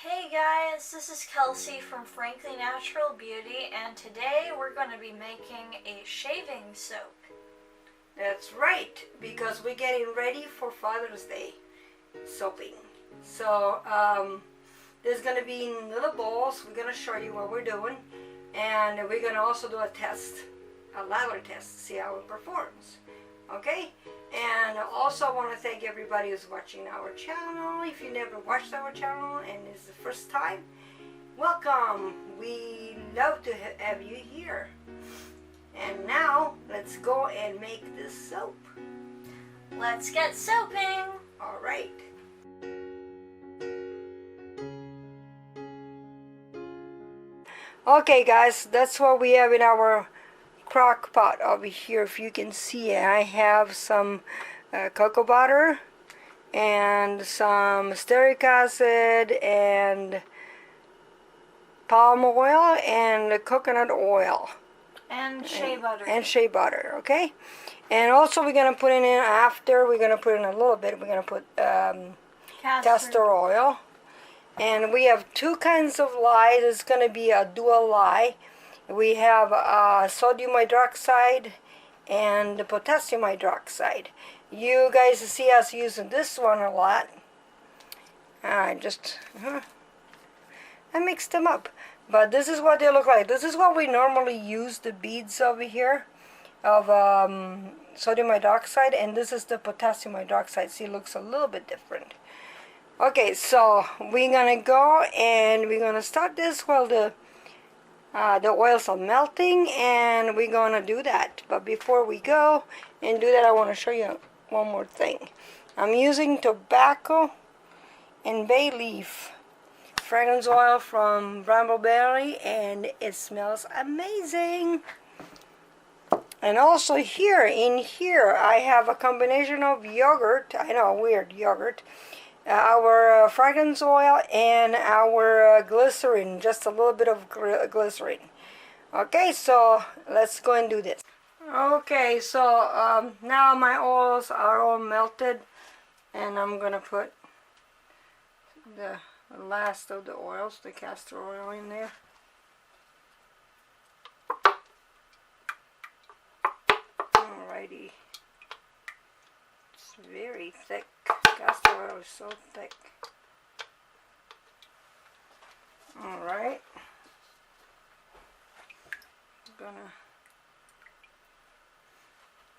Hey guys, this is Kelsey from Frankly Natural Beauty, and today we're going to be making a shaving soap. That's right, because we're getting ready for Father's Day soaping. So there's going to be little bowls. We're going to show you what we're doing, and we're going to also do a test, a lather test, to see how it performs. Okay? And also I want to thank everybody who's watching our channel. If you never watched our channel and it's the first time, welcome. We love to have you here. And now let's go and make this soap. Let's get soaping! All right. Okay guys, that's what we have in our crock pot over here. If you can see, I have some cocoa butter and some stearic acid and palm oil and coconut oil And shea butter. and shea butter. Okay, and also we're gonna put in after we're gonna put in a little bit. We're gonna put castor oil, and we have two kinds of lye. It's gonna be a dual lye. We have sodium hydroxide and potassium hydroxide. You guys see us using this one a lot. I mixed them up. But this is what they look like. This is what we normally use, the beads over here of sodium hydroxide. And this is the potassium hydroxide. See, it looks a little bit different. Okay, so we're going to go and we're going to start this while the oils are melting, and we're gonna do that. But before we go and do that, I want to show you one more thing. I'm using tobacco and bay leaf fragrance oil from Brambleberry, and it smells amazing. And also in here I have a combination of yogurt. I know, weird yogurt. Our fragrance oil and our glycerin, just a little bit of glycerin. Okay, so let's go and do this. Okay, so now my oils are all melted, and I'm gonna put the last of the oils, the castor oil, in there. Alrighty, it's very thick. Castor oil is so thick. Alright.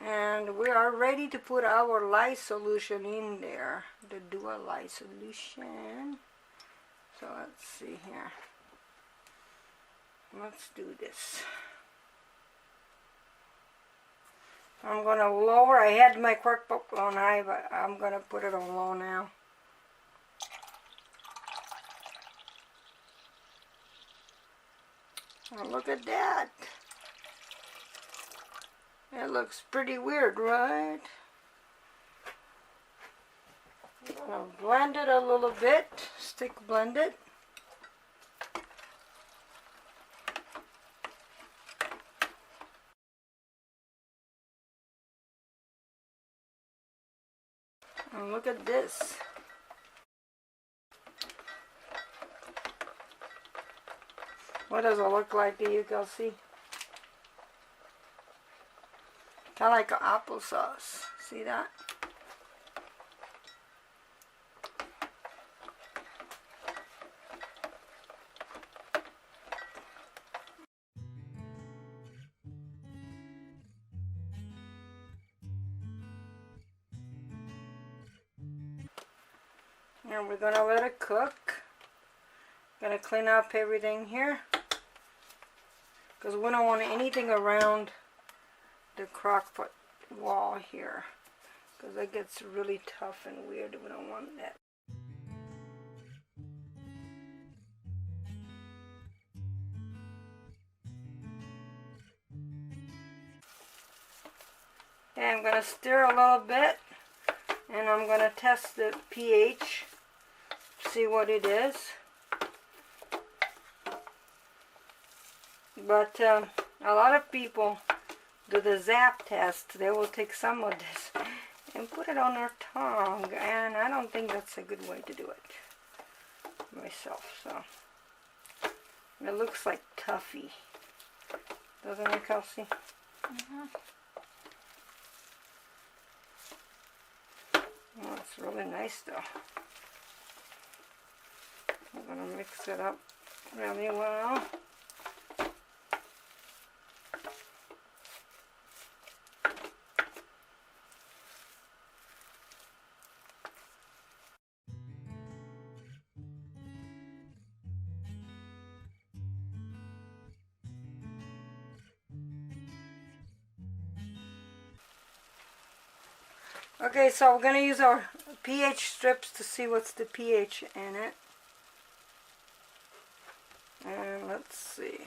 And we are ready to put our lye solution in there. The dual lye solution. So let's see here. Let's do this. I'm going to lower. I had my workbook on high, but I'm going to put it on low now. Oh, look at that. It looks pretty weird, right? I'm going to blend it a little bit. Stick blend it. And look at this. What does it look like to you, Kelsey? Kind of like an applesauce. See that? And we're going to let it cook. Going to clean up everything here, because we don't want anything around the crock pot wall here, because it gets really tough and weird. We don't want that. Okay, I'm going to stir a little bit, and I'm going to test the pH, see what it is. But a lot of people do the zap test. They will take some of this and put it on their tongue, and I don't think that's a good way to do it. myself. So it looks like Tuffy, doesn't it, Kelsey? Mm-hmm. Oh, it's really nice though. I'm gonna mix it up really well. Okay, so we're going to use our pH strips to see what's the pH in it. And let's see.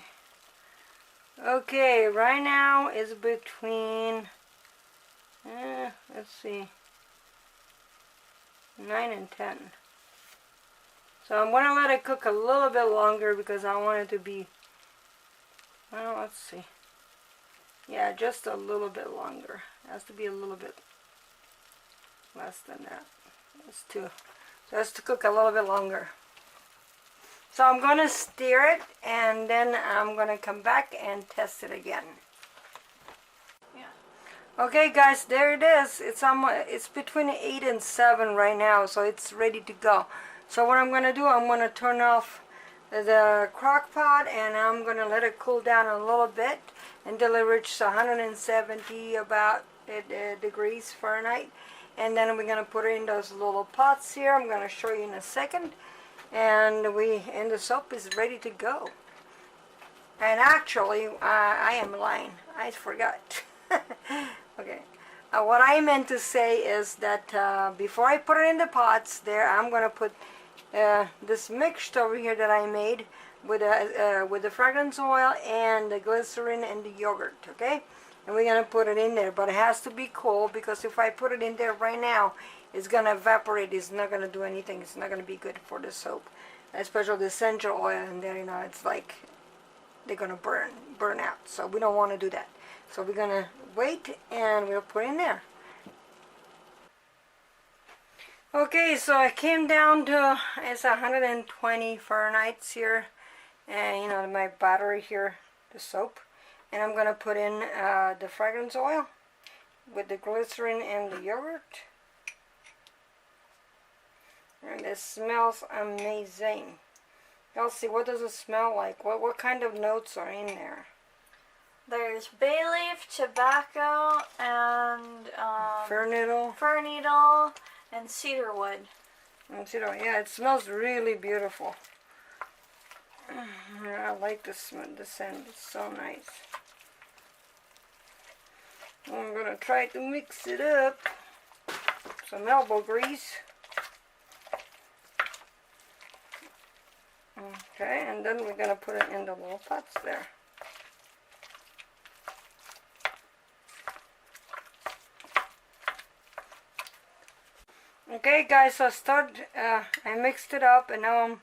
Okay, right now it's between, let's see, 9 and 10. So I'm going to let it cook a little bit longer because I want it to be, well, let's see. Yeah, just a little bit longer. It has to be a little bit less than that. It's too. So it has to cook a little bit longer. So I'm going to stir it and then I'm going to come back and test it again. Yeah. Okay guys, there it is. It's between 8 and 7 right now, so it's ready to go. So what I'm going to do, I'm going to turn off the crock pot and I'm going to let it cool down a little bit until it reaches 170 about degrees Fahrenheit. And then we're going to put it in those little pots here. I'm going to show you in a second. And the soap is ready to go. And actually, I am lying. I forgot. Okay. What I meant to say is that before I put it in the pots there, I'm going to put this mixture over here that I made with the fragrance oil and the glycerin and the yogurt. Okay. And we're going to put it in there, but it has to be cold because if I put it in there right now, it's going to evaporate. It's not going to do anything. It's not going to be good for the soap, especially the essential oil in there. You know, it's like they're going to burn out. So we don't want to do that. So we're going to wait and we'll put it in there. Okay, so I came down to, it's 120 Fahrenheit here, and you know, my battery here, the soap. And I'm going to put in the fragrance oil with the glycerin and the yogurt. And it smells amazing. Let's see, what does it smell like? What kind of notes are in there? There's bay leaf, tobacco, and Fir needle, and cedarwood. Yeah, it smells really beautiful. I like the scent. It's so nice. I'm going to try to mix it up. Some elbow grease. Okay, and then we're going to put it in the little pots there. Okay guys, so I mixed it up and now I'm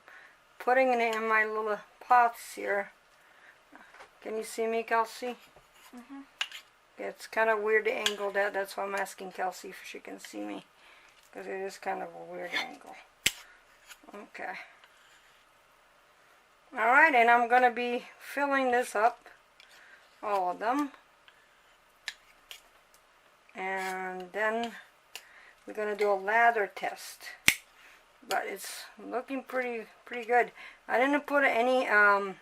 putting it in my little pots here. Can you see me, Kelsey? Mm-hmm. It's kind of weird angle that's why I'm asking Kelsey if she can see me, because it is kind of a weird angle. Okay. Alright, and I'm going to be filling this up, all of them. And then we're going to do a lather test. But it's looking pretty good. I didn't put any, I'm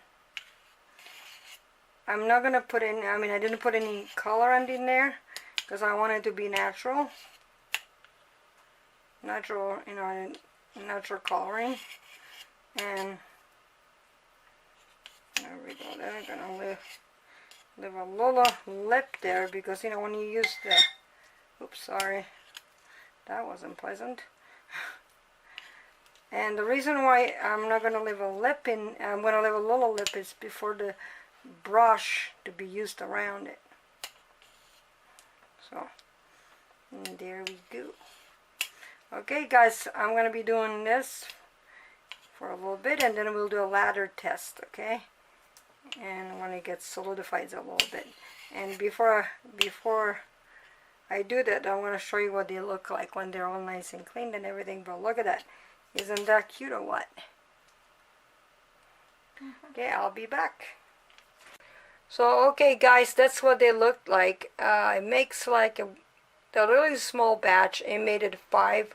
not going to put in, I didn't put any colorant in there because I want it to be natural. Natural, you know, natural coloring. And there we go. Then I'm going to leave a little lip there because, you know, when you use the, oops, sorry, that wasn't pleasant. And the reason why I'm not going to leave a lip in, I'm going to leave a little lip is before the brush to be used around it. So, and there we go. Okay guys, I'm going to be doing this for a little bit and then we'll do a lather test, okay? And when it gets solidified a little bit. And before I do that, I want to show you what they look like when they're all nice and clean and everything. But look at that. Isn't that cute or what? Okay, I'll be back. So, okay guys, that's what they look like. It makes like a really small batch. It made it 5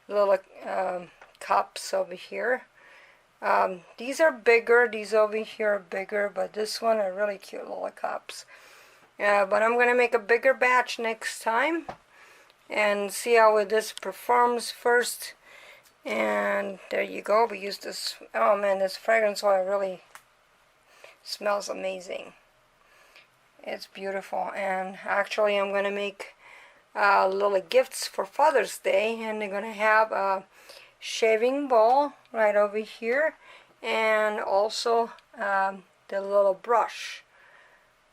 little cups over here. These are bigger, these over here are bigger, but this one are really cute little cups. But I'm going to make a bigger batch next time and see how this performs first. And there you go. We use this, oh man, this fragrance oil really smells amazing. It's beautiful. And actually I'm going to make little gifts for Father's Day, and they're going to have a shaving ball right over here, and also the little brush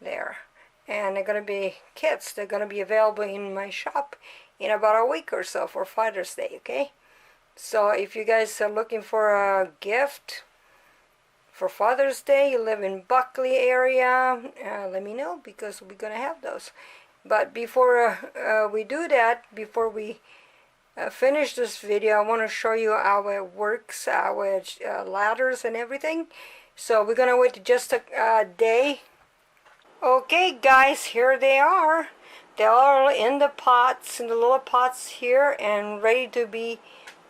there. And they're going to be kits. They're going to be available in my shop in about a week or so for Father's Day, okay? So if you guys are looking for a gift for Father's Day, you live in Buckley area, let me know, because we're going to have those. But before we do that, before we finish this video, I want to show you how it works, our ladders and everything. So we're going to wait just a day. Okay guys, here they are. They're all in the pots, in the little pots here, and ready to be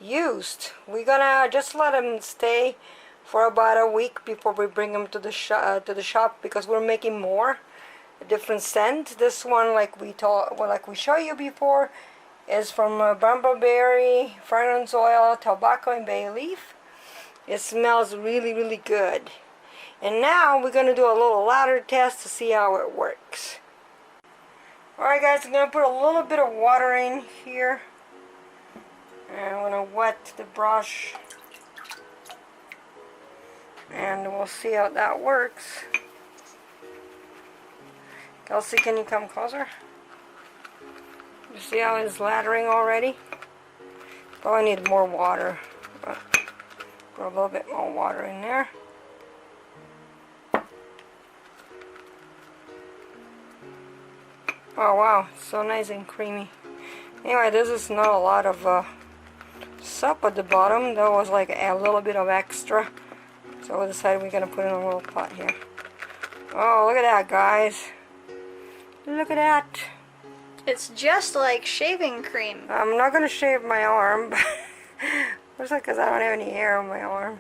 used. We're gonna just let them stay for about a week before we bring them to the shop, because we're making more, a different scent. This one, like we showed you before, is from Brambleberry, fragrance oil, tobacco, and bay leaf. It smells really, really good. And now we're going to do a little ladder test to see how it works. Alright guys, I'm going to put a little bit of water in here. And I'm going to wet the brush. And we'll see how that works. Kelsey, can you come closer? You see how it's lathering already? Probably need more water. But put a little bit more water in there. Oh wow, so nice and creamy. Anyway, this is not a lot of soap at the bottom. That was like a little bit of extra. So we decided we're going to put in a little pot here. Oh, look at that, guys. Look at that. It's just like shaving cream. I'm not going to shave my arm. Looks like because I don't have any hair on my arm.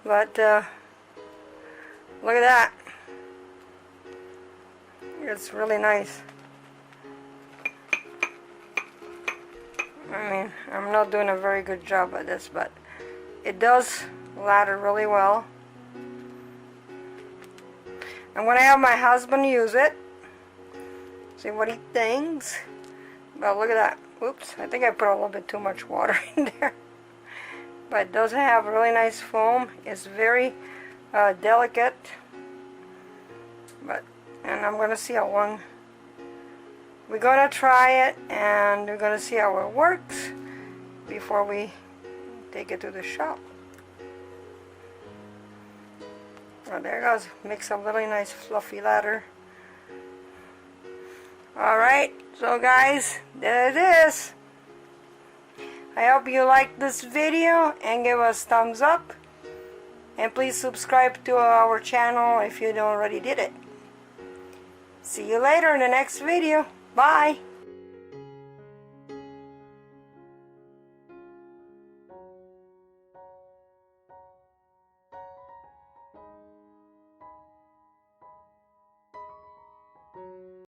But look at that. It's really nice. I mean, I'm not doing a very good job at this, but it does lather really well. I'm going to have my husband use it. See what he thinks. But look at that. Oops, I think I put a little bit too much water in there. But it does have really nice foam. It's very delicate. And I'm going to see how long. We're going to try it, and we're going to see how it works before we take it to the shop. Oh, there it goes. Makes a really nice fluffy ladder. Alright, so guys, there it is. I hope you liked this video and give us thumbs up. And please subscribe to our channel if you don't already did it. See you later in the next video. Bye.